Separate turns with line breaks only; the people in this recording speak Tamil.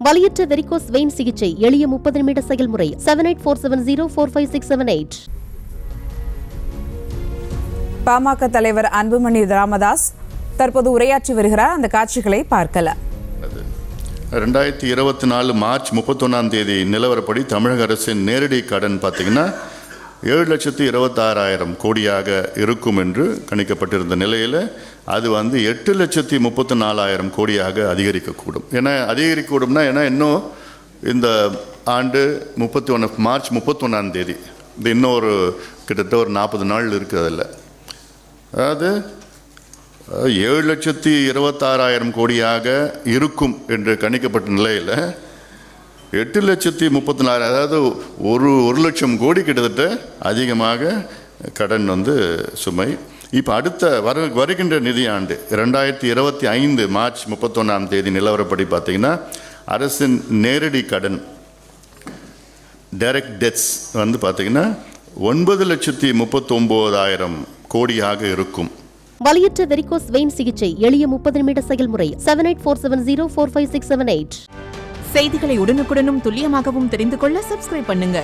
வலியற்ற வெரிகோஸ் வெயின் சிகிச்சை எளிய 30 நிமிட செயல்முறை 7847045678.
பாமக தலைவர் அன்புமணி ராமதாஸ் தற்போது உரையாற்றி வருகிறார். அந்த காட்சிகளை பார்க்கலாம்.
2024 மார்ச் 31 நிலவரப்படி தமிழக அரசின் நேரடி கடன் பார்த்தீங்கன்னா 7,26,000 கோடியாக இருக்கும் என்று கணிக்கப்பட்டிருந்த நிலையில் அது 8,34,000 கோடியாக அதிகரிக்கக்கூடும். ஏன்னா அதிகரிக்கக்கூடும்னா ஏன்னா இன்னும் இந்த ஆண்டு மார்ச் 31 இது இன்னும் ஒரு கிட்டத்தட்ட ஒரு 40 நாள் இருக்குது. அதில் அதாவது 7,26,000 கோடியாக இருக்கும் என்று கணிக்கப்பட்ட நிலையில் 8,34,000 அதாவது ஒரு லட்சம் கோடி கிட்டத்தட்ட அதிகமாக கடன் சுமை. இப்போ அடுத்த வருகின்ற நிதியாண்டு 2025 மார்ச் 31 நிலவரப்படி பார்த்தீங்கன்னா அரசின் நேரடி கடன் டைரக்ட் டெட்ஸ் பார்த்தீங்கன்னா 9,39,000 கோடியாக இருக்கும்.
வலியற்ற வெரிகோஸ் வெயின் சிகிச்சை எளிய 30 நிமிட செயல்முறை 7847045678.
செய்திகளை உடனுக்குடனும் துல்லியமாகவும் தெரிந்து கொள்ள சப்ஸ்கிரைப் பண்ணுங்க.